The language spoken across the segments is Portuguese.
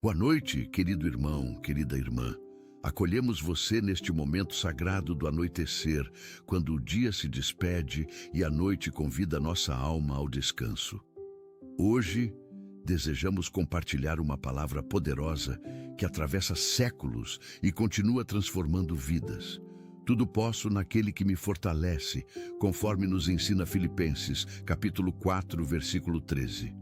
Boa noite, querido irmão, querida irmã. Acolhemos você neste momento sagrado do anoitecer, quando o dia se despede e a noite convida nossa alma ao descanso. Hoje, desejamos compartilhar uma palavra poderosa que atravessa séculos e continua transformando vidas. Tudo posso naquele que me fortalece, conforme nos ensina Filipenses, capítulo 4, versículo 13.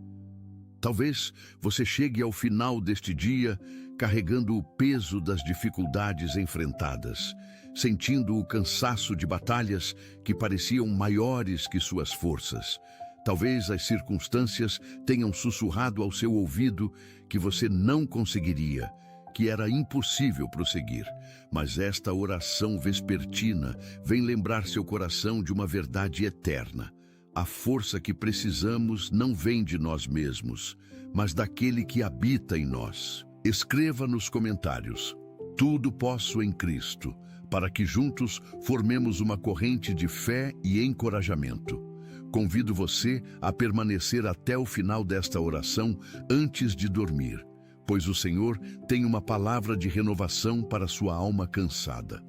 Talvez você chegue ao final deste dia carregando o peso das dificuldades enfrentadas, sentindo o cansaço de batalhas que pareciam maiores que suas forças. Talvez as circunstâncias tenham sussurrado ao seu ouvido que você não conseguiria, que era impossível prosseguir. Mas esta oração vespertina vem lembrar seu coração de uma verdade eterna. A força que precisamos não vem de nós mesmos, mas daquele que habita em nós. Escreva nos comentários: tudo posso em Cristo, para que juntos formemos uma corrente de fé e encorajamento. Convido você a permanecer até o final desta oração antes de dormir, pois o Senhor tem uma palavra de renovação para sua alma cansada.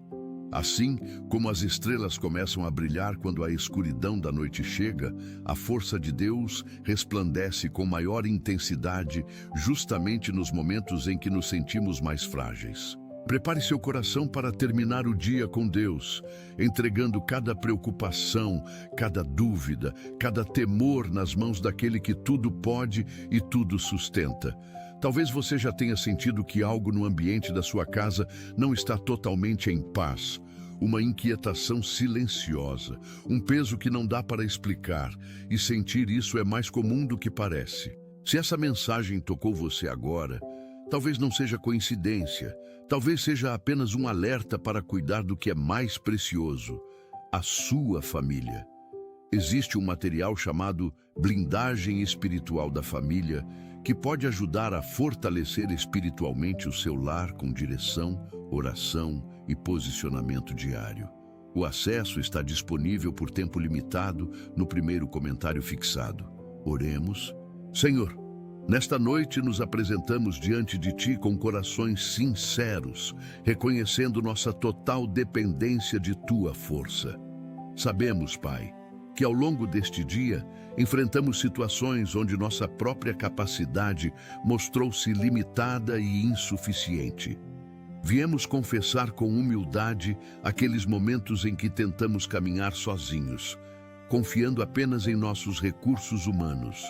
Assim como as estrelas começam a brilhar quando a escuridão da noite chega, a força de Deus resplandece com maior intensidade justamente nos momentos em que nos sentimos mais frágeis. Prepare seu coração para terminar o dia com Deus, entregando cada preocupação, cada dúvida, cada temor nas mãos daquele que tudo pode e tudo sustenta. Talvez você já tenha sentido que algo no ambiente da sua casa não está totalmente em paz. Uma inquietação silenciosa, um peso que não dá para explicar, e sentir isso é mais comum do que parece. Se essa mensagem tocou você agora, talvez não seja coincidência, talvez seja apenas um alerta para cuidar do que é mais precioso: a sua família. Existe um material chamado Blindagem Espiritual da Família, que pode ajudar a fortalecer espiritualmente o seu lar com direção, oração e posicionamento diário. O acesso está disponível por tempo limitado no primeiro comentário fixado. Oremos. Senhor, nesta noite nos apresentamos diante de Ti com corações sinceros, reconhecendo nossa total dependência de Tua força. Sabemos, Pai, que ao longo deste dia enfrentamos situações onde nossa própria capacidade mostrou-se limitada e insuficiente. Viemos confessar com humildade aqueles momentos em que tentamos caminhar sozinhos, confiando apenas em nossos recursos humanos,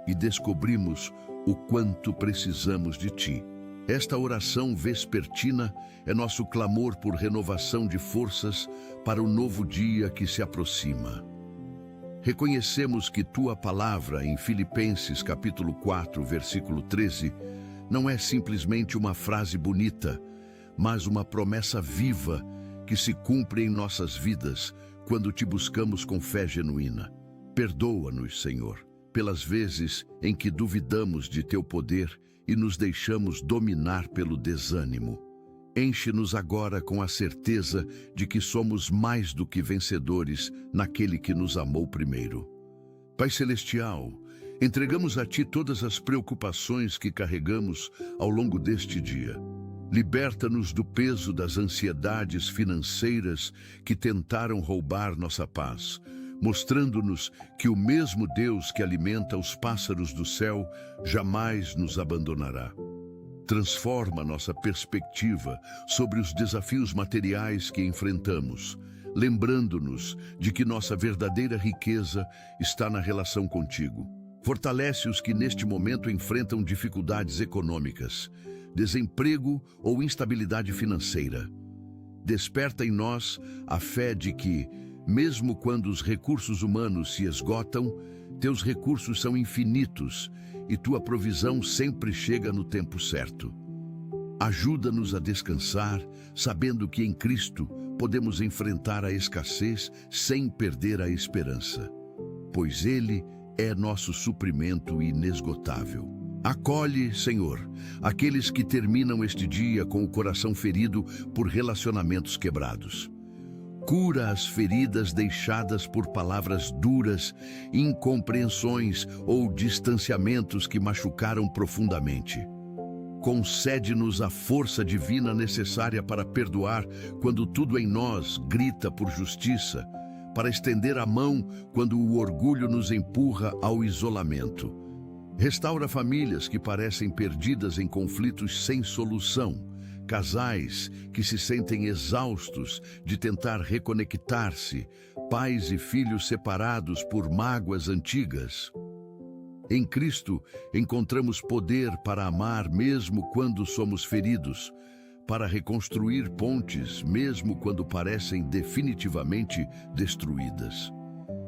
e descobrimos o quanto precisamos de Ti. Esta oração vespertina é nosso clamor por renovação de forças para o novo dia que se aproxima. Reconhecemos que Tua palavra em Filipenses capítulo 4, versículo 13, não é simplesmente uma frase bonita, mas uma promessa viva que se cumpre em nossas vidas quando Te buscamos com fé genuína. Perdoa-nos, Senhor, pelas vezes em que duvidamos de Teu poder e nos deixamos dominar pelo desânimo. Enche-nos agora com a certeza de que somos mais do que vencedores naquele que nos amou primeiro. Pai Celestial, entregamos a Ti todas as preocupações que carregamos ao longo deste dia. Liberta-nos do peso das ansiedades financeiras que tentaram roubar nossa paz, mostrando-nos que o mesmo Deus que alimenta os pássaros do céu jamais nos abandonará. Transforma nossa perspectiva sobre os desafios materiais que enfrentamos, lembrando-nos de que nossa verdadeira riqueza está na relação contigo. Fortalece os que neste momento enfrentam dificuldades econômicas, desemprego ou instabilidade financeira. Desperta em nós a fé de que, mesmo quando os recursos humanos se esgotam, Teus recursos são infinitos e Tua provisão sempre chega no tempo certo. Ajuda-nos a descansar, sabendo que em Cristo podemos enfrentar a escassez sem perder a esperança, pois Ele é nosso suprimento inesgotável. Acolhe, Senhor, aqueles que terminam este dia com o coração ferido por relacionamentos quebrados. Cura as feridas deixadas por palavras duras, incompreensões ou distanciamentos que machucaram profundamente. Concede-nos a força divina necessária para perdoar quando tudo em nós grita por justiça, para estender a mão quando o orgulho nos empurra ao isolamento. Restaura famílias que parecem perdidas em conflitos sem solução, casais que se sentem exaustos de tentar reconectar-se, pais e filhos separados por mágoas antigas. Em Cristo, encontramos poder para amar mesmo quando somos feridos, para reconstruir pontes mesmo quando parecem definitivamente destruídas.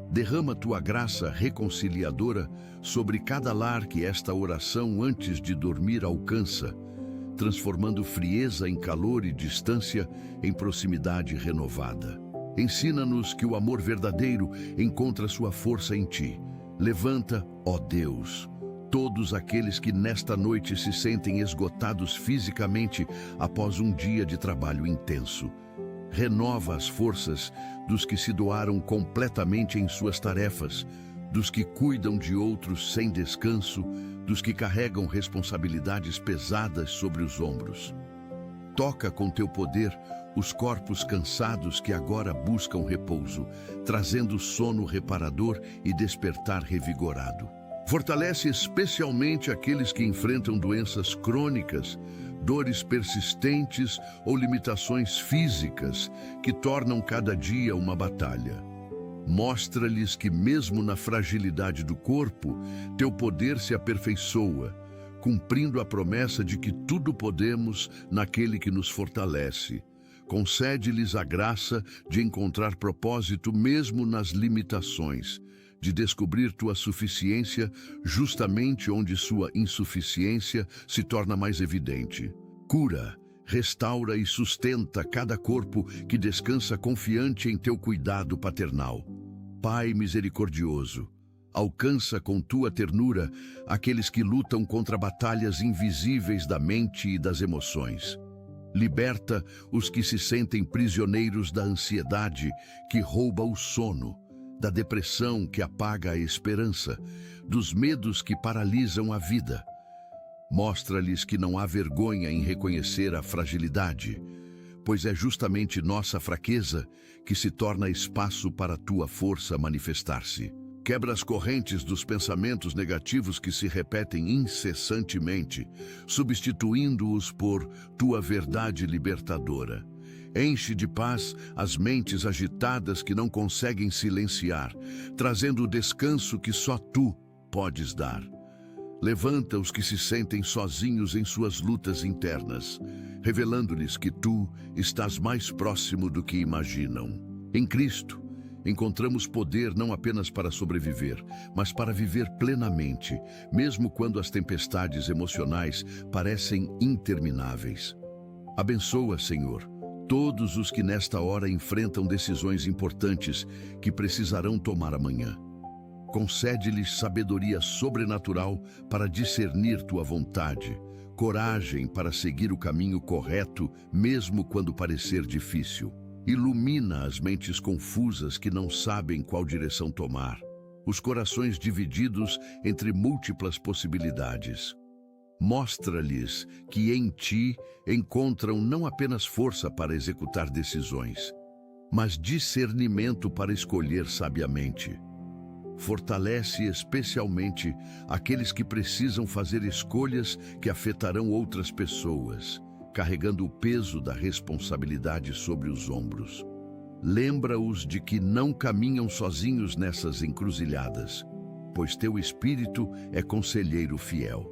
Derrama tua graça reconciliadora sobre cada lar que esta oração antes de dormir alcança, transformando frieza em calor e distância em proximidade renovada. Ensina-nos que o amor verdadeiro encontra sua força em ti. Levanta, ó Deus, todos aqueles que nesta noite se sentem esgotados fisicamente após um dia de trabalho intenso. Renova as forças dos que se doaram completamente em suas tarefas, dos que cuidam de outros sem descanso, dos que carregam responsabilidades pesadas sobre os ombros. Toca com teu poder os corpos cansados que agora buscam repouso, trazendo sono reparador e despertar revigorado. Fortalece especialmente aqueles que enfrentam doenças crônicas, dores persistentes ou limitações físicas que tornam cada dia uma batalha. Mostra-lhes que mesmo na fragilidade do corpo, teu poder se aperfeiçoa, cumprindo a promessa de que tudo podemos naquele que nos fortalece. Concede-lhes a graça de encontrar propósito mesmo nas limitações, de descobrir tua suficiência justamente onde sua insuficiência se torna mais evidente. Cura, restaura e sustenta cada corpo que descansa confiante em teu cuidado paternal. Pai misericordioso, alcança com tua ternura aqueles que lutam contra batalhas invisíveis da mente e das emoções. Liberta os que se sentem prisioneiros da ansiedade que rouba o sono, da depressão que apaga a esperança, dos medos que paralisam a vida. Mostra-lhes que não há vergonha em reconhecer a fragilidade, pois é justamente nossa fraqueza que se torna espaço para a tua força manifestar-se. Quebra as correntes dos pensamentos negativos que se repetem incessantemente, substituindo-os por tua verdade libertadora. Enche de paz as mentes agitadas que não conseguem silenciar, trazendo o descanso que só tu podes dar. Levanta os que se sentem sozinhos em suas lutas internas, revelando-lhes que tu estás mais próximo do que imaginam. Em Cristo, encontramos poder não apenas para sobreviver, mas para viver plenamente, mesmo quando as tempestades emocionais parecem intermináveis. Abençoa, Senhor, todos os que nesta hora enfrentam decisões importantes que precisarão tomar amanhã. Concede-lhes sabedoria sobrenatural para discernir tua vontade, coragem para seguir o caminho correto, mesmo quando parecer difícil. Ilumina as mentes confusas que não sabem qual direção tomar, os corações divididos entre múltiplas possibilidades. Mostra-lhes que em ti encontram não apenas força para executar decisões, mas discernimento para escolher sabiamente. Fortalece especialmente aqueles que precisam fazer escolhas que afetarão outras pessoas, carregando o peso da responsabilidade sobre os ombros. Lembra-os de que não caminham sozinhos nessas encruzilhadas, pois teu Espírito é conselheiro fiel.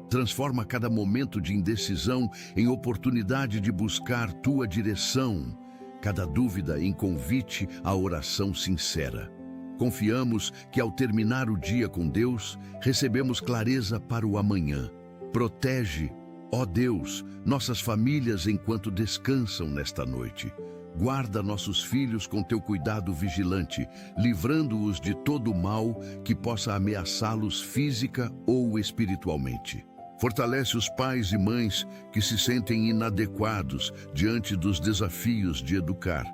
Transforma cada momento de indecisão em oportunidade de buscar tua direção, cada dúvida em convite à oração sincera. Confiamos que ao terminar o dia com Deus, recebemos clareza para o amanhã. Protege, ó Deus, nossas famílias enquanto descansam nesta noite. Guarda nossos filhos com teu cuidado vigilante, livrando-os de todo o mal que possa ameaçá-los física ou espiritualmente. Fortalece os pais e mães que se sentem inadequados diante dos desafios de educar,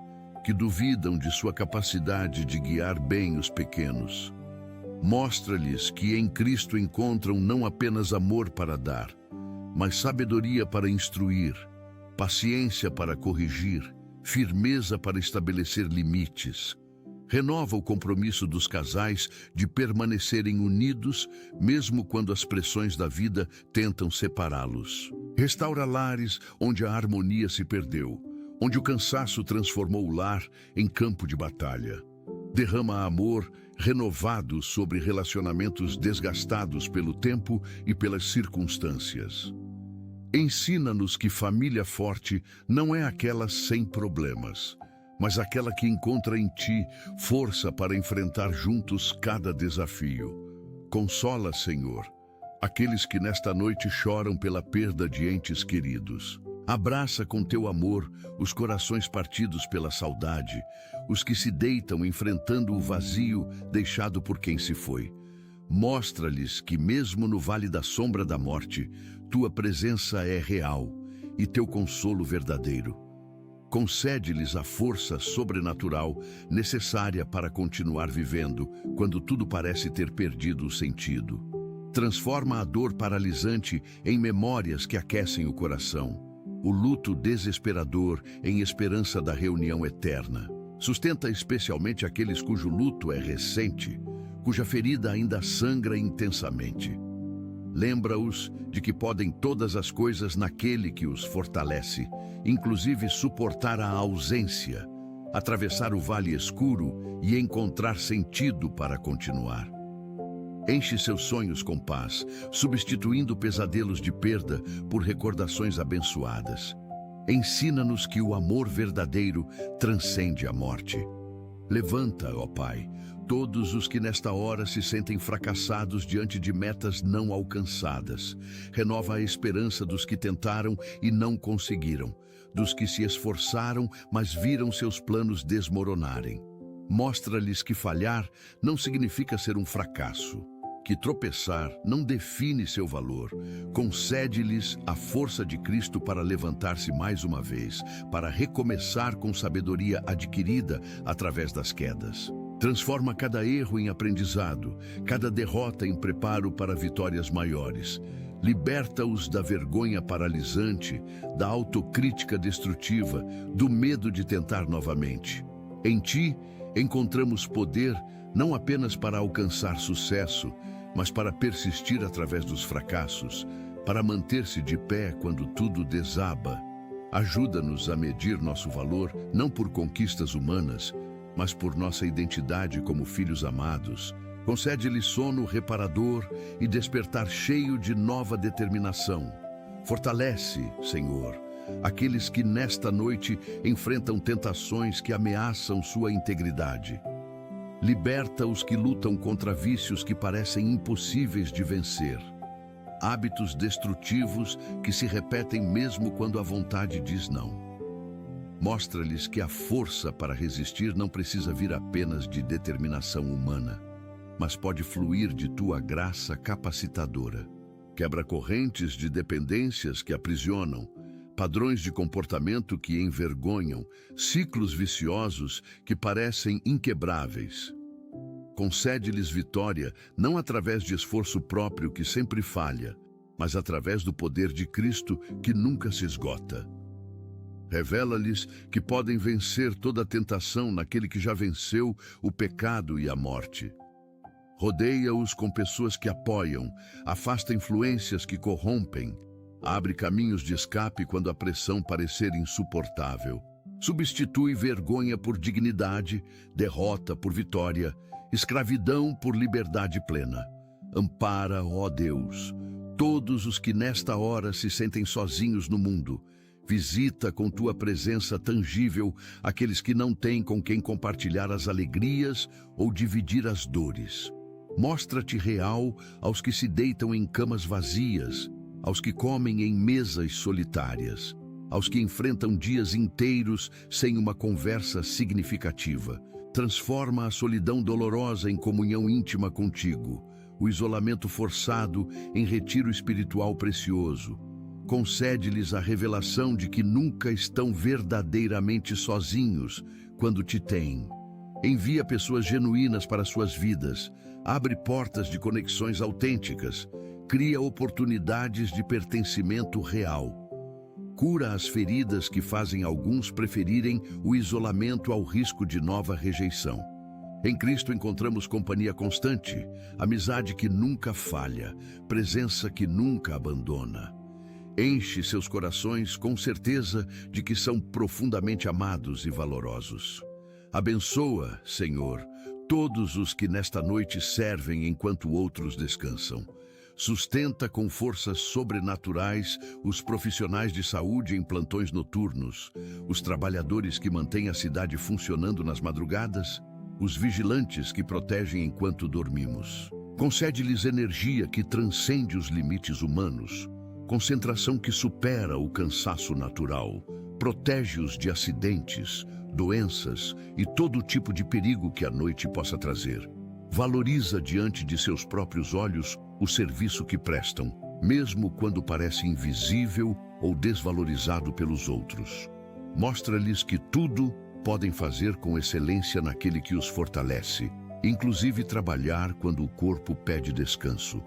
que duvidam de sua capacidade de guiar bem os pequenos. Mostra-lhes que em Cristo encontram não apenas amor para dar, mas sabedoria para instruir, paciência para corrigir, firmeza para estabelecer limites. Renova o compromisso dos casais de permanecerem unidos, mesmo quando as pressões da vida tentam separá-los. Restaura lares onde a harmonia se perdeu, onde o cansaço transformou o lar em campo de batalha. Derrama amor renovado sobre relacionamentos desgastados pelo tempo e pelas circunstâncias. Ensina-nos que família forte não é aquela sem problemas, mas aquela que encontra em ti força para enfrentar juntos cada desafio. Consola, Senhor, aqueles que nesta noite choram pela perda de entes queridos. Abraça com teu amor os corações partidos pela saudade, os que se deitam enfrentando o vazio deixado por quem se foi. Mostra-lhes que mesmo no vale da sombra da morte, tua presença é real e teu consolo verdadeiro. Concede-lhes a força sobrenatural necessária para continuar vivendo quando tudo parece ter perdido o sentido. Transforma a dor paralisante em memórias que aquecem o coração, o luto desesperador em esperança da reunião eterna. Sustenta especialmente aqueles cujo luto é recente, cuja ferida ainda sangra intensamente. Lembra-os de que podem todas as coisas naquele que os fortalece, inclusive suportar a ausência, atravessar o vale escuro e encontrar sentido para continuar. Enche seus sonhos com paz, substituindo pesadelos de perda por recordações abençoadas. Ensina-nos que o amor verdadeiro transcende a morte. Levanta, ó Pai, todos os que nesta hora se sentem fracassados diante de metas não alcançadas. Renova a esperança dos que tentaram e não conseguiram, dos que se esforçaram, mas viram seus planos desmoronarem. Mostra-lhes que falhar não significa ser um fracasso, que tropeçar não define seu valor. Concede-lhes a força de Cristo para levantar-se mais uma vez, para recomeçar com sabedoria adquirida através das quedas. Transforma cada erro em aprendizado, cada derrota em preparo para vitórias maiores. Liberta-os da vergonha paralisante, da autocrítica destrutiva, do medo de tentar novamente. Em ti, encontramos poder não apenas para alcançar sucesso, mas para persistir através dos fracassos, para manter-se de pé quando tudo desaba. Ajuda-nos a medir nosso valor não por conquistas humanas, mas por nossa identidade como filhos amados. Concede-lhe sono reparador e despertar cheio de nova determinação. Fortalece, Senhor, aqueles que nesta noite enfrentam tentações que ameaçam sua integridade. Liberta os que lutam contra vícios que parecem impossíveis de vencer. Hábitos destrutivos que se repetem mesmo quando a vontade diz não. Mostra-lhes que a força para resistir não precisa vir apenas de determinação humana, mas pode fluir de tua graça capacitadora. Quebra correntes de dependências que aprisionam, padrões de comportamento que envergonham, ciclos viciosos que parecem inquebráveis. Concede-lhes vitória, não através de esforço próprio que sempre falha, mas através do poder de Cristo que nunca se esgota. Revela-lhes que podem vencer toda tentação naquele que já venceu o pecado e a morte. Rodeia-os com pessoas que apoiam, afasta influências que corrompem, abre caminhos de escape quando a pressão parecer insuportável. Substitui vergonha por dignidade, derrota por vitória, escravidão por liberdade plena. Ampara, ó Deus, todos os que nesta hora se sentem sozinhos no mundo. Visita com tua presença tangível aqueles que não têm com quem compartilhar as alegrias ou dividir as dores. Mostra-te real aos que se deitam em camas vazias, aos que comem em mesas solitárias, aos que enfrentam dias inteiros sem uma conversa significativa. Transforma a solidão dolorosa em comunhão íntima contigo, o isolamento forçado em retiro espiritual precioso. Concede-lhes a revelação de que nunca estão verdadeiramente sozinhos quando te têm. Envia pessoas genuínas para suas vidas, abre portas de conexões autênticas, Cria oportunidades de pertencimento real. Cura as feridas que fazem alguns preferirem o isolamento ao risco de nova rejeição. Em Cristo encontramos companhia constante, amizade que nunca falha, presença que nunca abandona. Enche seus corações com certeza de que são profundamente amados e valorosos. Abençoa, Senhor, todos os que nesta noite servem enquanto outros descansam. Sustenta com forças sobrenaturais os profissionais de saúde em plantões noturnos, os trabalhadores que mantêm a cidade funcionando nas madrugadas, os vigilantes que protegem enquanto dormimos. Concede-lhes energia que transcende os limites humanos, concentração que supera o cansaço natural, protege-os de acidentes, doenças e todo tipo de perigo que a noite possa trazer. Valoriza diante de seus próprios olhos o serviço que prestam, mesmo quando parece invisível ou desvalorizado pelos outros. Mostra-lhes que tudo podem fazer com excelência naquele que os fortalece, inclusive trabalhar quando o corpo pede descanso.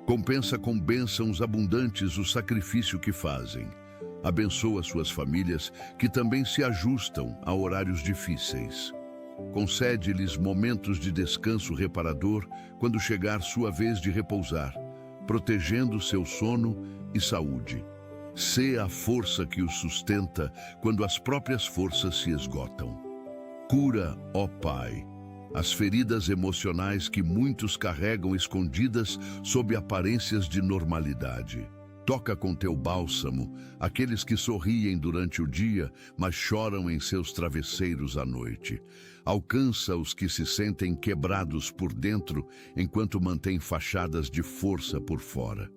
Compensa com bênçãos abundantes o sacrifício que fazem. Abençoa suas famílias, que também se ajustam a horários difíceis. Concede-lhes momentos de descanso reparador quando chegar sua vez de repousar, protegendo seu sono e saúde. Sê a força que os sustenta quando as próprias forças se esgotam. Cura, ó Pai, as feridas emocionais que muitos carregam escondidas sob aparências de normalidade. Toca com teu bálsamo aqueles que sorriem durante o dia, mas choram em seus travesseiros à noite. Alcança os que se sentem quebrados por dentro, enquanto mantêm fachadas de força por fora.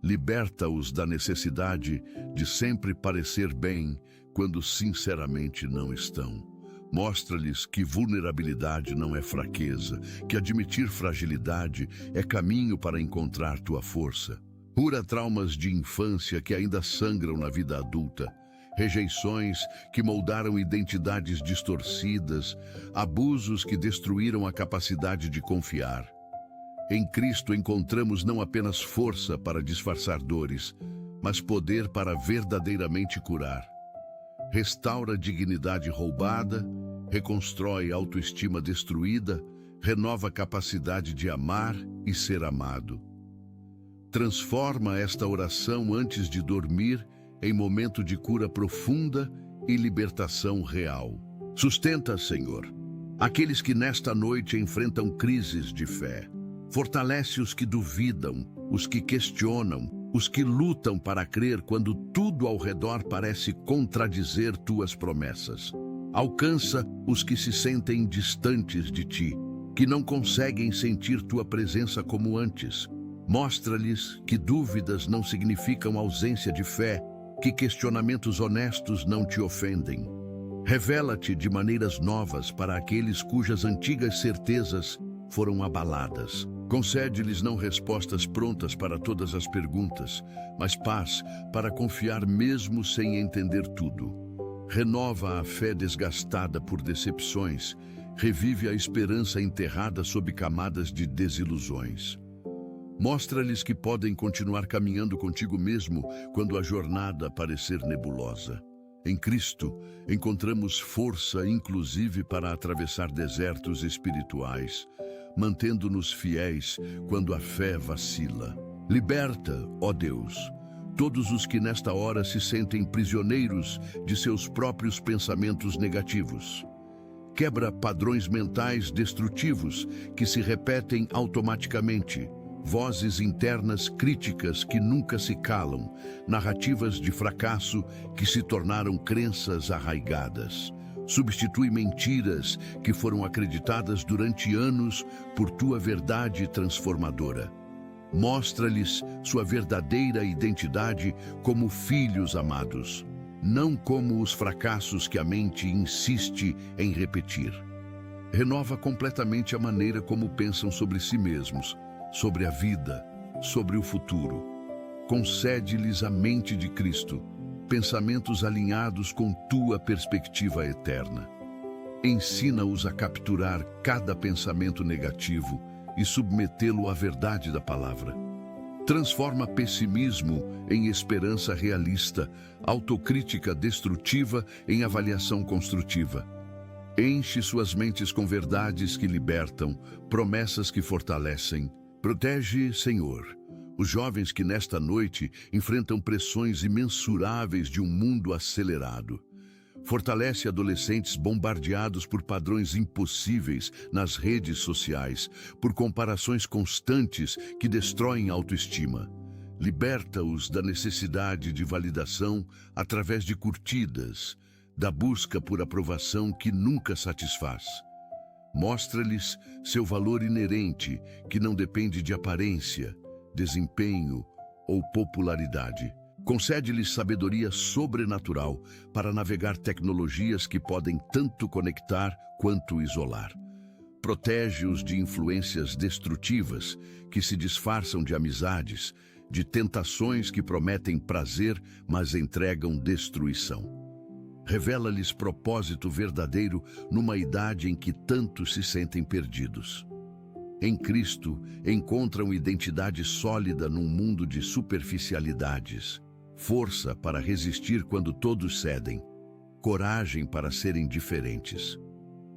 Liberta-os da necessidade de sempre parecer bem, quando sinceramente não estão. Mostra-lhes que vulnerabilidade não é fraqueza, que admitir fragilidade é caminho para encontrar tua força. Cura traumas de infância que ainda sangram na vida adulta, rejeições que moldaram identidades distorcidas, abusos que destruíram a capacidade de confiar. Em Cristo encontramos não apenas força para disfarçar dores, mas poder para verdadeiramente curar. Restaura a dignidade roubada, reconstrói a autoestima destruída, renova a capacidade de amar e ser amado. Transforma esta oração antes de dormir em momento de cura profunda e libertação real. Sustenta, Senhor, aqueles que nesta noite enfrentam crises de fé. Fortalece os que duvidam, os que questionam, os que lutam para crer quando tudo ao redor parece contradizer tuas promessas. Alcança os que se sentem distantes de ti, que não conseguem sentir tua presença como antes. Mostra-lhes que dúvidas não significam ausência de fé, que questionamentos honestos não te ofendem. Revela-te de maneiras novas para aqueles cujas antigas certezas foram abaladas. Concede-lhes não respostas prontas para todas as perguntas, mas paz para confiar mesmo sem entender tudo. Renova a fé desgastada por decepções, revive a esperança enterrada sob camadas de desilusões. Mostra-lhes que podem continuar caminhando contigo mesmo quando a jornada parecer nebulosa. Em Cristo, encontramos força inclusive para atravessar desertos espirituais, mantendo-nos fiéis quando a fé vacila. Liberta, ó Deus, todos os que nesta hora se sentem prisioneiros de seus próprios pensamentos negativos. Quebra padrões mentais destrutivos que se repetem automaticamente, vozes internas críticas que nunca se calam, narrativas de fracasso que se tornaram crenças arraigadas. Substitui mentiras que foram acreditadas durante anos por tua verdade transformadora. Mostra-lhes sua verdadeira identidade como filhos amados, não como os fracassos que a mente insiste em repetir. Renova completamente a maneira como pensam sobre si mesmos, sobre a vida, sobre o futuro. Concede-lhes a mente de Cristo, pensamentos alinhados com tua perspectiva eterna. Ensina-os a capturar cada pensamento negativo e submetê-lo à verdade da palavra. Transforma pessimismo em esperança realista, autocrítica destrutiva em avaliação construtiva. Enche suas mentes com verdades que libertam, promessas que fortalecem. Protege, Senhor, os jovens que nesta noite enfrentam pressões imensuráveis de um mundo acelerado. Fortalece adolescentes bombardeados por padrões impossíveis nas redes sociais, por comparações constantes que destroem a autoestima. Liberta-os da necessidade de validação através de curtidas, da busca por aprovação que nunca satisfaz. Mostra-lhes seu valor inerente, que não depende de aparência, desempenho ou popularidade. Concede-lhes sabedoria sobrenatural para navegar tecnologias que podem tanto conectar quanto isolar. Protege-os de influências destrutivas que se disfarçam de amizades, de tentações que prometem prazer, mas entregam destruição. Revela-lhes propósito verdadeiro numa idade em que tantos se sentem perdidos. Em Cristo, encontram identidade sólida num mundo de superficialidades. Força para resistir quando todos cedem. Coragem para serem diferentes.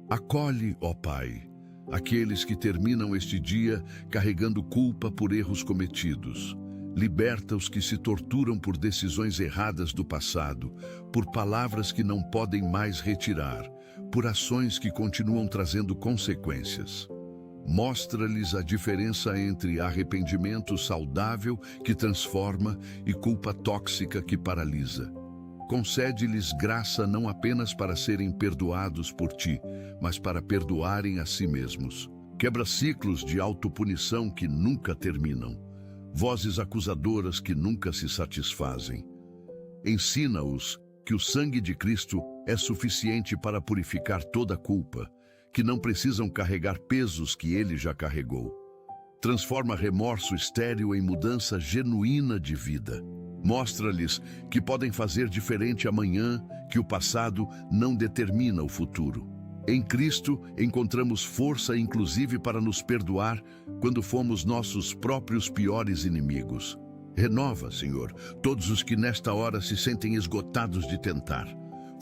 Acolhe, ó Pai, aqueles que terminam este dia carregando culpa por erros cometidos. Liberta os que se torturam por decisões erradas do passado, por palavras que não podem mais retirar, por ações que continuam trazendo consequências. Mostra-lhes a diferença entre arrependimento saudável, que transforma, e culpa tóxica, que paralisa. Concede-lhes graça não apenas para serem perdoados por ti, mas para perdoarem a si mesmos. Quebra ciclos de autopunição que nunca terminam, vozes acusadoras que nunca se satisfazem. Ensina-os que o sangue de Cristo é suficiente para purificar toda culpa, que não precisam carregar pesos que ele já carregou. Transforma remorso estéril em mudança genuína de vida. Mostra-lhes que podem fazer diferente amanhã, que o passado não determina o futuro. Em Cristo, encontramos força inclusive para nos perdoar quando fomos nossos próprios piores inimigos. Renova, Senhor, todos os que nesta hora se sentem esgotados de tentar.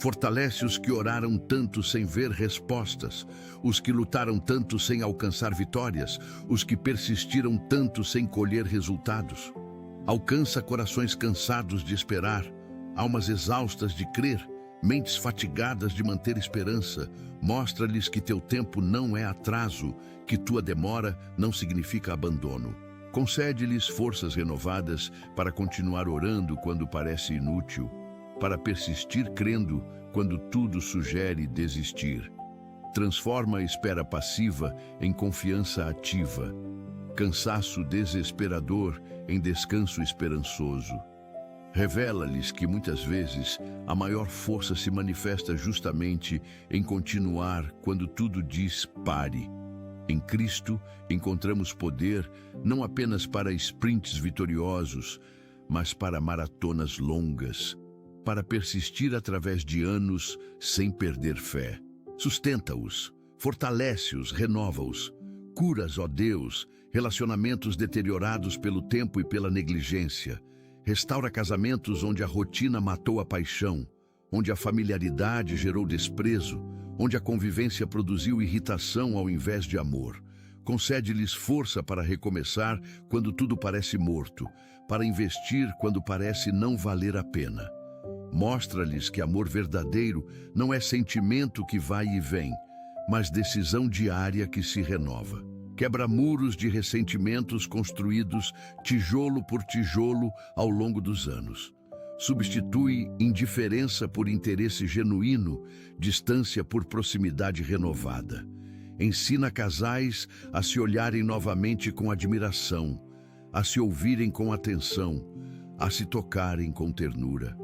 Fortalece os que oraram tanto sem ver respostas, os que lutaram tanto sem alcançar vitórias, os que persistiram tanto sem colher resultados. Alcança corações cansados de esperar, almas exaustas de crer, mentes fatigadas de manter esperança. Mostra-lhes que teu tempo não é atraso, que tua demora não significa abandono. Concede-lhes forças renovadas para continuar orando quando parece inútil, para persistir crendo quando tudo sugere desistir. Transforma a espera passiva em confiança ativa, cansaço desesperador em descanso esperançoso. Revela-lhes que muitas vezes a maior força se manifesta justamente em continuar quando tudo diz pare. Em Cristo encontramos poder não apenas para sprints vitoriosos, mas para maratonas longas, para persistir através de anos sem perder fé. Sustenta-os, fortalece-os, renova-os. Curas, ó Deus, relacionamentos deteriorados pelo tempo e pela negligência. Restaura casamentos onde a rotina matou a paixão, onde a familiaridade gerou desprezo, onde a convivência produziu irritação ao invés de amor. Concede-lhes força para recomeçar quando tudo parece morto, para investir quando parece não valer a pena. Mostra-lhes que amor verdadeiro não é sentimento que vai e vem, mas decisão diária que se renova. Quebra muros de ressentimentos construídos tijolo por tijolo ao longo dos anos. Substitui indiferença por interesse genuíno, distância por proximidade renovada. Ensina casais a se olharem novamente com admiração, a se ouvirem com atenção, a se tocarem com ternura.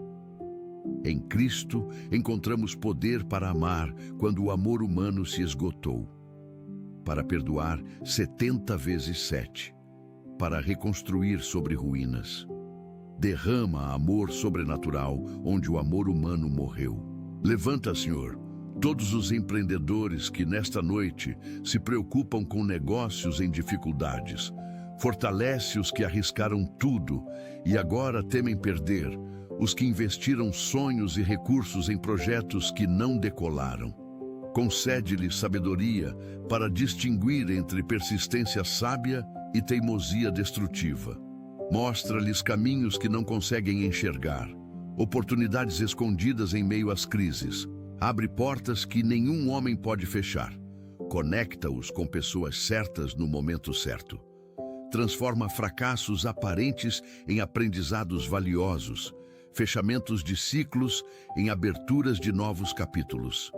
Em Cristo, encontramos poder para amar quando o amor humano se esgotou, para perdoar 70 vezes 7, para reconstruir sobre ruínas. Derrama amor sobrenatural onde o amor humano morreu. Levanta, Senhor, todos os empreendedores que nesta noite se preocupam com negócios em dificuldades. Fortalece os que arriscaram tudo e agora temem perder, os que investiram sonhos e recursos em projetos que não decolaram. Concede-lhes sabedoria para distinguir entre persistência sábia e teimosia destrutiva. Mostra-lhes caminhos que não conseguem enxergar, oportunidades escondidas em meio às crises. Abre portas que nenhum homem pode fechar. Conecta-os com pessoas certas no momento certo. Transforma fracassos aparentes em aprendizados valiosos, fechamentos de ciclos em aberturas de novos capítulos.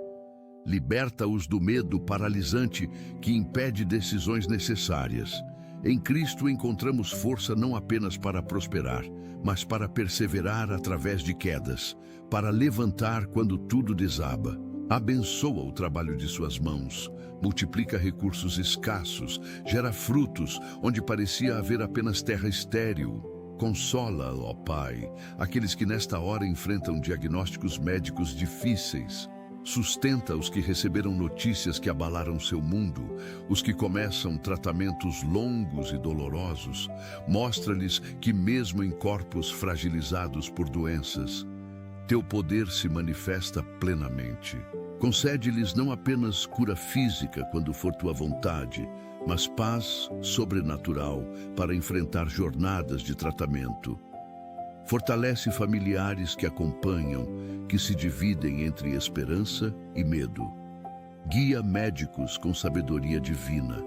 Liberta-os do medo paralisante que impede decisões necessárias. Em Cristo encontramos força não apenas para prosperar, mas para perseverar através de quedas, para levantar quando tudo desaba. Abençoa o trabalho de suas mãos, multiplica recursos escassos, gera frutos onde parecia haver apenas terra estéril. Consola, ó Pai, aqueles que nesta hora enfrentam diagnósticos médicos difíceis. Sustenta os que receberam notícias que abalaram seu mundo, os que começam tratamentos longos e dolorosos. Mostra-lhes que mesmo em corpos fragilizados por doenças, teu poder se manifesta plenamente. Concede-lhes não apenas cura física quando for tua vontade, mas paz sobrenatural para enfrentar jornadas de tratamento. Fortalece familiares que acompanham, que se dividem entre esperança e medo. Guia médicos com sabedoria divina.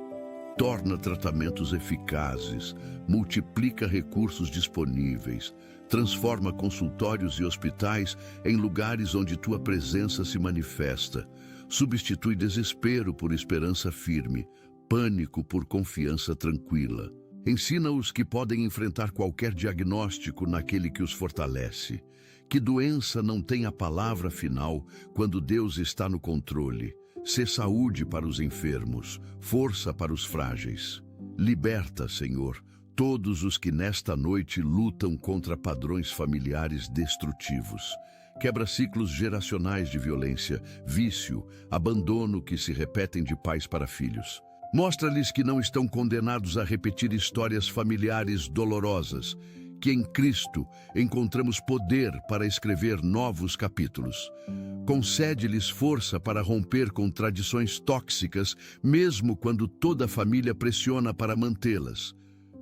Torna tratamentos eficazes, multiplica recursos disponíveis, transforma consultórios e hospitais em lugares onde tua presença se manifesta. Substitui desespero por esperança firme, pânico por confiança tranquila. Ensina-os que podem enfrentar qualquer diagnóstico naquele que os fortalece. Que doença não tem a palavra final quando Deus está no controle. Sê saúde para os enfermos, força para os frágeis. Liberta, Senhor, todos os que nesta noite lutam contra padrões familiares destrutivos. Quebra ciclos geracionais de violência, vício, abandono que se repetem de pais para filhos. Mostra-lhes que não estão condenados a repetir histórias familiares dolorosas, que em Cristo encontramos poder para escrever novos capítulos. Concede-lhes força para romper com tradições tóxicas, mesmo quando toda a família pressiona para mantê-las.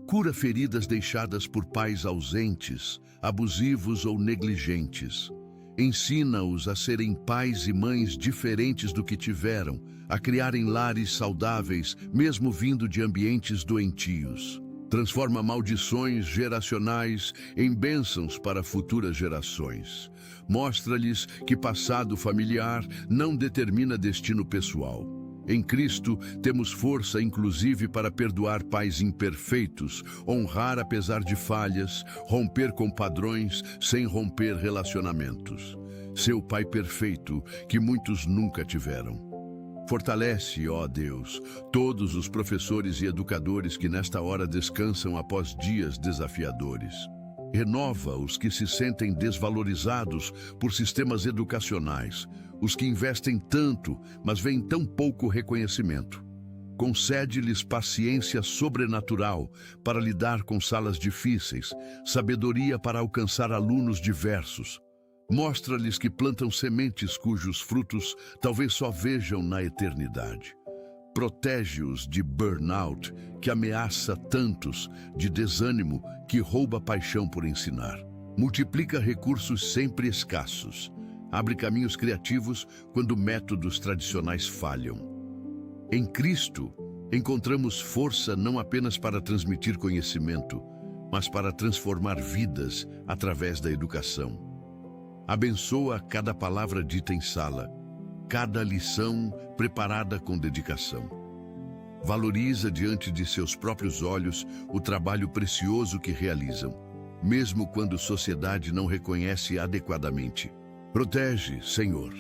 Cura feridas deixadas por pais ausentes, abusivos ou negligentes. Ensina-os a serem pais e mães diferentes do que tiveram, a criarem lares saudáveis, mesmo vindo de ambientes doentios. Transforma maldições geracionais em bênçãos para futuras gerações. Mostra-lhes que passado familiar não determina destino pessoal. Em Cristo temos força inclusive para perdoar pais imperfeitos, honrar apesar de falhas, romper com padrões sem romper relacionamentos. Seu Pai perfeito, que muitos nunca tiveram. Fortalece, ó Deus, todos os professores e educadores que nesta hora descansam após dias desafiadores. Renova os que se sentem desvalorizados por sistemas educacionais, os que investem tanto, mas veem tão pouco reconhecimento. Concede-lhes paciência sobrenatural para lidar com salas difíceis, sabedoria para alcançar alunos diversos. Mostra-lhes que plantam sementes cujos frutos talvez só vejam na eternidade. Protege-os de burnout, que ameaça tantos, de desânimo, que rouba paixão por ensinar. Multiplica recursos sempre escassos. Abre caminhos criativos quando métodos tradicionais falham. Em Cristo, encontramos força não apenas para transmitir conhecimento, mas para transformar vidas através da educação. Abençoa cada palavra dita em sala, cada lição preparada com dedicação. Valoriza diante de seus próprios olhos o trabalho precioso que realizam, mesmo quando a sociedade não reconhece adequadamente. Protege, Senhor,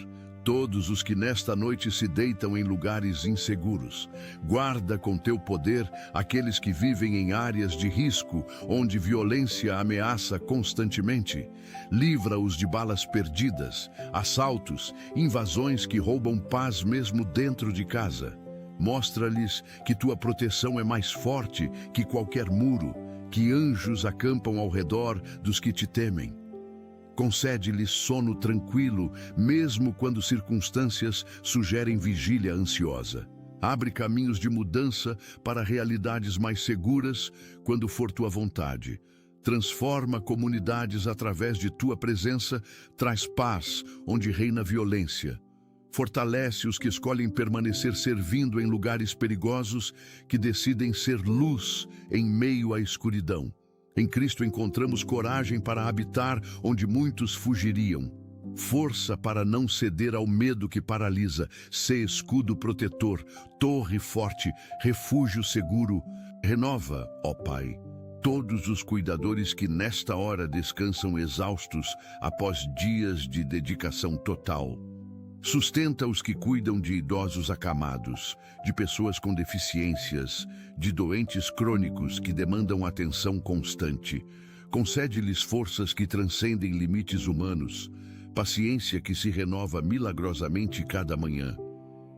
todos os que nesta noite se deitam em lugares inseguros. Guarda com teu poder aqueles que vivem em áreas de risco, onde violência ameaça constantemente. Livra-os de balas perdidas, assaltos, invasões que roubam paz mesmo dentro de casa. Mostra-lhes que tua proteção é mais forte que qualquer muro, que anjos acampam ao redor dos que te temem. Concede-lhes sono tranquilo, mesmo quando circunstâncias sugerem vigília ansiosa. Abre caminhos de mudança para realidades mais seguras quando for tua vontade. Transforma comunidades através de tua presença, traz paz onde reina violência. Fortalece os que escolhem permanecer servindo em lugares perigosos, que decidem ser luz em meio à escuridão. Em Cristo encontramos coragem para habitar onde muitos fugiriam. Força para não ceder ao medo que paralisa. Sê escudo protetor, torre forte, refúgio seguro. Renova, ó Pai, todos os cuidadores que nesta hora descansam exaustos após dias de dedicação total. Sustenta os que cuidam de idosos acamados, de pessoas com deficiências, de doentes crônicos que demandam atenção constante. Concede-lhes forças que transcendem limites humanos, paciência que se renova milagrosamente cada manhã.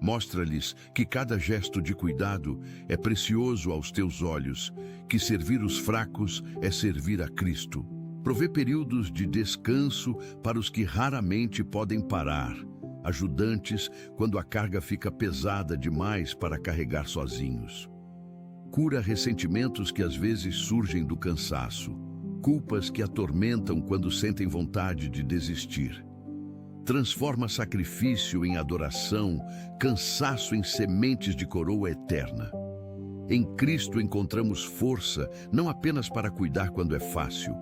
Mostra-lhes que cada gesto de cuidado é precioso aos teus olhos, que servir os fracos é servir a Cristo. Provê períodos de descanso para os que raramente podem parar, ajudantes quando a carga fica pesada demais para carregar sozinhos. Cura ressentimentos que às vezes surgem do cansaço, culpas que atormentam quando sentem vontade de desistir. Transforma sacrifício em adoração, cansaço em sementes de coroa eterna. Em Cristo encontramos força não apenas para cuidar quando é fácil,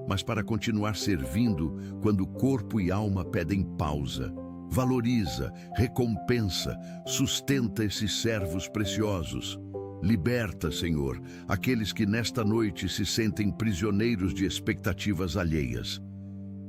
mas para continuar servindo quando corpo e alma pedem pausa. Valoriza, recompensa, sustenta esses servos preciosos. Liberta, Senhor, aqueles que nesta noite se sentem prisioneiros de expectativas alheias.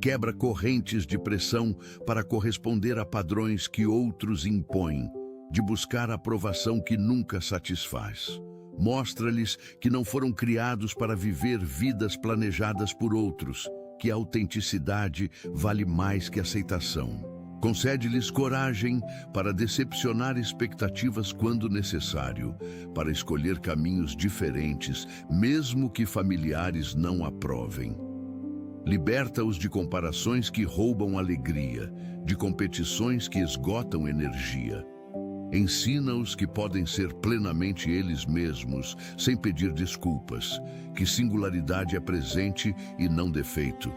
Quebra correntes de pressão para corresponder a padrões que outros impõem, de buscar a aprovação que nunca satisfaz. Mostra-lhes que não foram criados para viver vidas planejadas por outros, que a autenticidade vale mais que aceitação. Concede-lhes coragem para decepcionar expectativas quando necessário, para escolher caminhos diferentes, mesmo que familiares não aprovem. Liberta-os de comparações que roubam alegria, de competições que esgotam energia. Ensina-os que podem ser plenamente eles mesmos, sem pedir desculpas, que singularidade é presente e não defeito.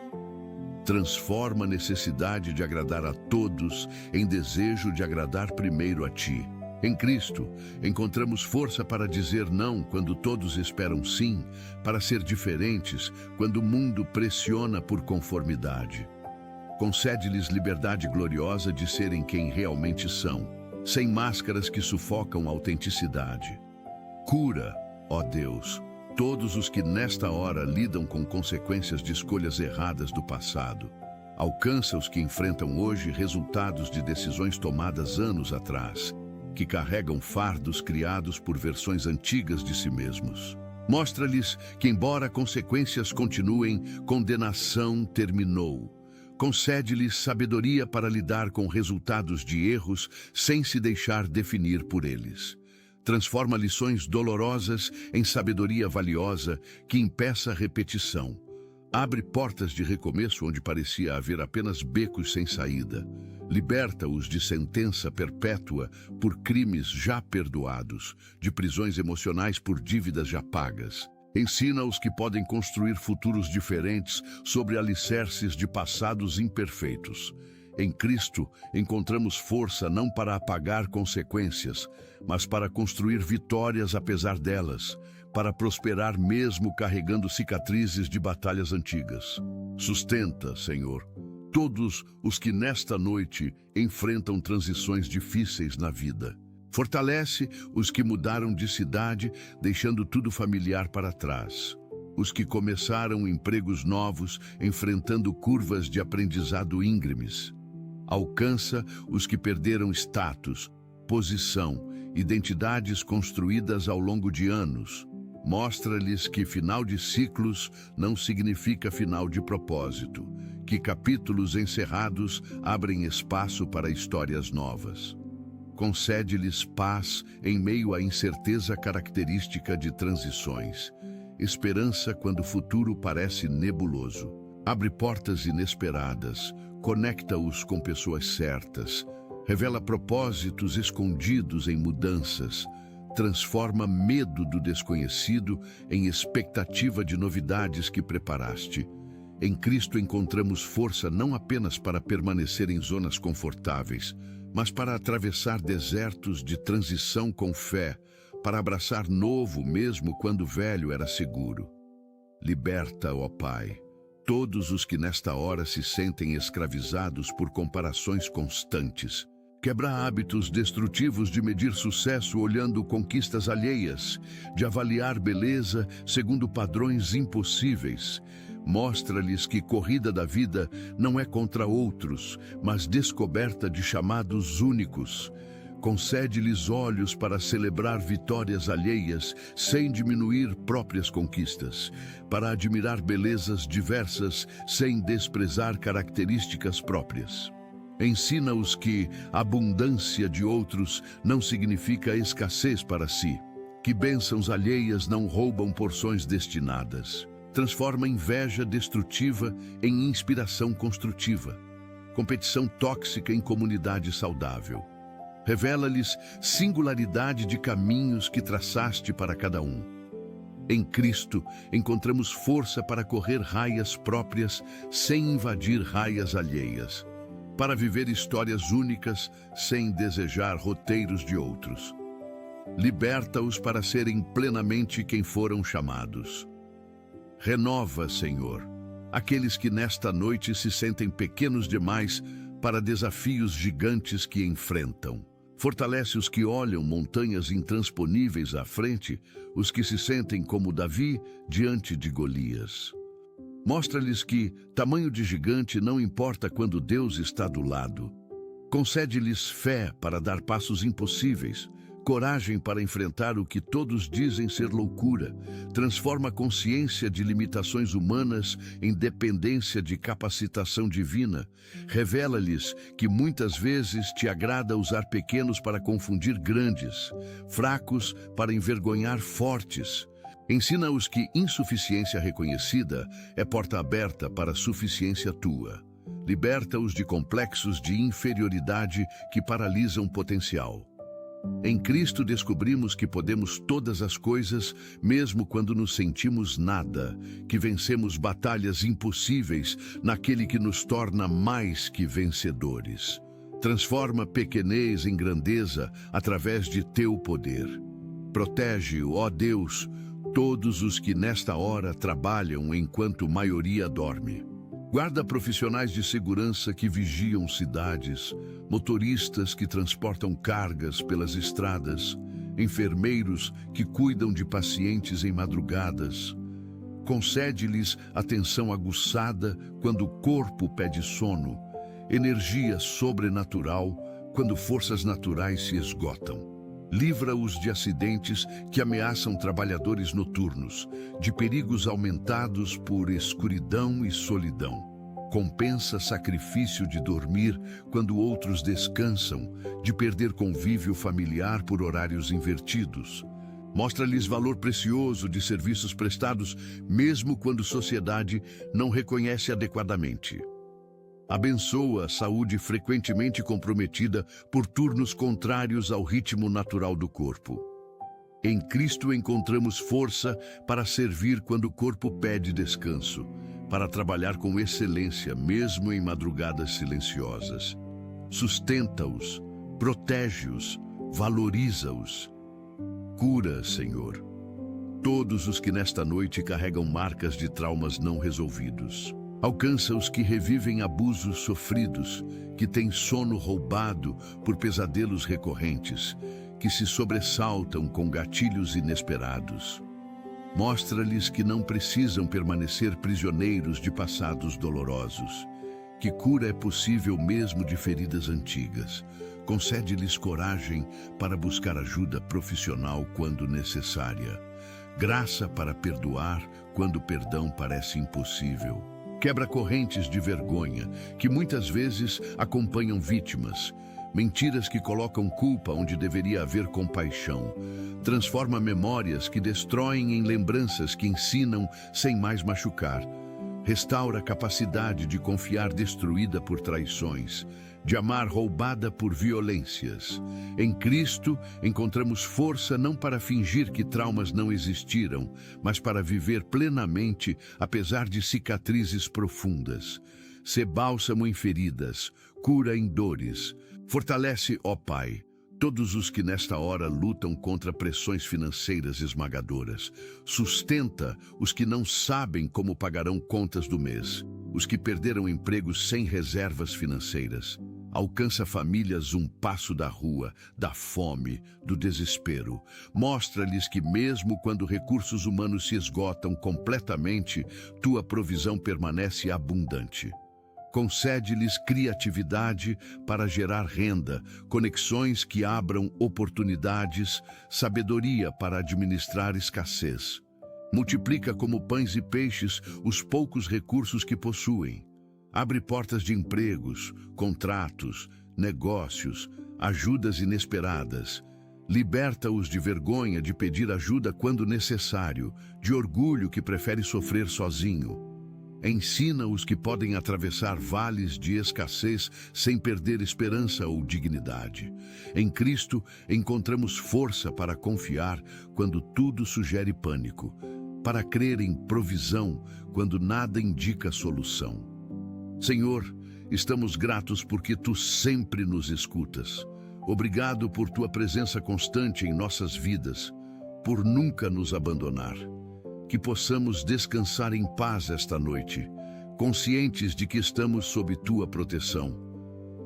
Transforma a necessidade de agradar a todos em desejo de agradar primeiro a Ti. Em Cristo, encontramos força para dizer não quando todos esperam sim, para ser diferentes quando o mundo pressiona por conformidade. Concede-lhes liberdade gloriosa de serem quem realmente são, sem máscaras que sufocam a autenticidade. Cura, ó Deus, todos os que nesta hora lidam com consequências de escolhas erradas do passado. Alcança os que enfrentam hoje resultados de decisões tomadas anos atrás, que carregam fardos criados por versões antigas de si mesmos. Mostra-lhes que, embora consequências continuem, condenação terminou. Concede-lhes sabedoria para lidar com resultados de erros sem se deixar definir por eles. Transforma lições dolorosas em sabedoria valiosa que impeça a repetição. Abre portas de recomeço onde parecia haver apenas becos sem saída. Liberta-os de sentença perpétua por crimes já perdoados, de prisões emocionais por dívidas já pagas. Ensina-os que podem construir futuros diferentes sobre alicerces de passados imperfeitos. Em Cristo, encontramos força não para apagar consequências, mas para construir vitórias apesar delas, para prosperar mesmo carregando cicatrizes de batalhas antigas. Sustenta, Senhor, todos os que nesta noite enfrentam transições difíceis na vida. Fortalece os que mudaram de cidade, deixando tudo familiar para trás. Os que começaram empregos novos, enfrentando curvas de aprendizado íngremes. Alcança os que perderam status, posição, identidades construídas ao longo de anos. Mostra-lhes que final de ciclos não significa final de propósito, que capítulos encerrados abrem espaço para histórias novas. Concede-lhes paz em meio à incerteza característica de transições. Esperança quando o futuro parece nebuloso. Abre portas inesperadas, conecta-os com pessoas certas, revela propósitos escondidos em mudanças, transforma medo do desconhecido em expectativa de novidades que preparaste. Em Cristo encontramos força não apenas para permanecer em zonas confortáveis, mas para atravessar desertos de transição com fé, para abraçar novo mesmo quando o velho era seguro. Liberta, ó Pai, todos os que nesta hora se sentem escravizados por comparações constantes. Quebra hábitos destrutivos de medir sucesso olhando conquistas alheias, de avaliar beleza segundo padrões impossíveis. Mostra-lhes que corrida da vida não é contra outros, mas descoberta de chamados únicos. Concede-lhes olhos para celebrar vitórias alheias sem diminuir próprias conquistas, para admirar belezas diversas sem desprezar características próprias. Ensina-os que abundância de outros não significa escassez para si, que bênçãos alheias não roubam porções destinadas. Transforma inveja destrutiva em inspiração construtiva, competição tóxica em comunidade saudável. Revela-lhes singularidade de caminhos que traçaste para cada um. Em Cristo, encontramos força para correr raias próprias sem invadir raias alheias, para viver histórias únicas sem desejar roteiros de outros. Liberta-os para serem plenamente quem foram chamados. Renova, Senhor, aqueles que nesta noite se sentem pequenos demais para desafios gigantes que enfrentam. Fortalece os que olham montanhas intransponíveis à frente, os que se sentem como Davi diante de Golias. Mostra-lhes que tamanho de gigante não importa quando Deus está do lado. Concede-lhes fé para dar passos impossíveis, coragem para enfrentar o que todos dizem ser loucura, transforma a consciência de limitações humanas em dependência de capacitação divina, revela-lhes que muitas vezes te agrada usar pequenos para confundir grandes, fracos para envergonhar fortes. Ensina-os que insuficiência reconhecida é porta aberta para suficiência tua. Liberta-os de complexos de inferioridade que paralisam potencial. Em Cristo descobrimos que podemos todas as coisas, mesmo quando nos sentimos nada, que vencemos batalhas impossíveis naquele que nos torna mais que vencedores. Transforma pequenez em grandeza através de teu poder. Protege, ó Deus, todos os que nesta hora trabalham enquanto maioria dorme. Guarda profissionais de segurança que vigiam cidades, motoristas que transportam cargas pelas estradas, enfermeiros que cuidam de pacientes em madrugadas. Concede-lhes atenção aguçada quando o corpo pede sono, energia sobrenatural quando forças naturais se esgotam. Livra-os de acidentes que ameaçam trabalhadores noturnos, de perigos aumentados por escuridão e solidão. Compensa sacrifício de dormir quando outros descansam, de perder convívio familiar por horários invertidos. Mostra-lhes valor precioso de serviços prestados, mesmo quando a sociedade não reconhece adequadamente. Abençoa a saúde frequentemente comprometida por turnos contrários ao ritmo natural do corpo. Em Cristo encontramos força para servir quando o corpo pede descanso, para trabalhar com excelência mesmo em madrugadas silenciosas. Sustenta-os, protege-os, valoriza-os. Cura, Senhor, todos os que nesta noite carregam marcas de traumas não resolvidos. Alcança os que revivem abusos sofridos, que têm sono roubado por pesadelos recorrentes, que se sobressaltam com gatilhos inesperados. Mostra-lhes que não precisam permanecer prisioneiros de passados dolorosos, que cura é possível mesmo de feridas antigas. Concede-lhes coragem para buscar ajuda profissional quando necessária, graça para perdoar quando o perdão parece impossível. Quebra correntes de vergonha que muitas vezes acompanham vítimas, Mentiras que colocam culpa onde deveria haver compaixão. Transforma memórias que destroem em lembranças que ensinam sem mais machucar. Restaura a capacidade de confiar destruída por traições, de amar roubada por violências. Em Cristo, encontramos força não para fingir que traumas não existiram, mas para viver plenamente, apesar de cicatrizes profundas. Sê bálsamo em feridas, cura em dores. Fortalece, ó Pai, todos os que nesta hora lutam contra pressões financeiras esmagadoras. Sustenta os que não sabem como pagarão contas do mês, os que perderam empregos sem reservas financeiras. Alcança famílias um passo da rua, da fome, do desespero. Mostra-lhes que mesmo quando recursos humanos se esgotam completamente, tua provisão permanece abundante. Concede-lhes criatividade para gerar renda, conexões que abram oportunidades, sabedoria para administrar escassez. Multiplica como pães e peixes os poucos recursos que possuem. Abre portas de empregos, contratos, negócios, ajudas inesperadas. Liberta-os de vergonha de pedir ajuda quando necessário, de orgulho que prefere sofrer sozinho. Ensina-os que podem atravessar vales de escassez sem perder esperança ou dignidade. Em Cristo, encontramos força para confiar quando tudo sugere pânico, para crer em provisão quando nada indica solução. Senhor, estamos gratos porque Tu sempre nos escutas. Obrigado por Tua presença constante em nossas vidas, por nunca nos abandonar. Que possamos descansar em paz esta noite, conscientes de que estamos sob Tua proteção.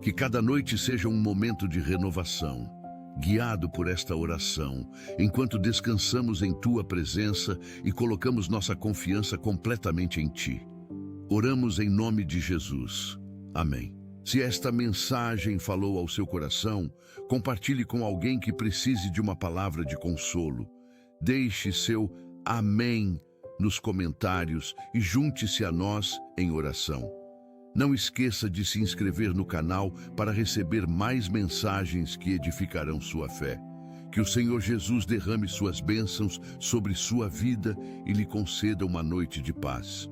Que cada noite seja um momento de renovação, guiado por esta oração, enquanto descansamos em Tua presença e colocamos nossa confiança completamente em Ti. Oramos em nome de Jesus. Amém. Se esta mensagem falou ao seu coração, compartilhe com alguém que precise de uma palavra de consolo. Deixe seu amém nos comentários e junte-se a nós em oração. Não esqueça de se inscrever no canal para receber mais mensagens que edificarão sua fé. Que o Senhor Jesus derrame suas bênçãos sobre sua vida e lhe conceda uma noite de paz.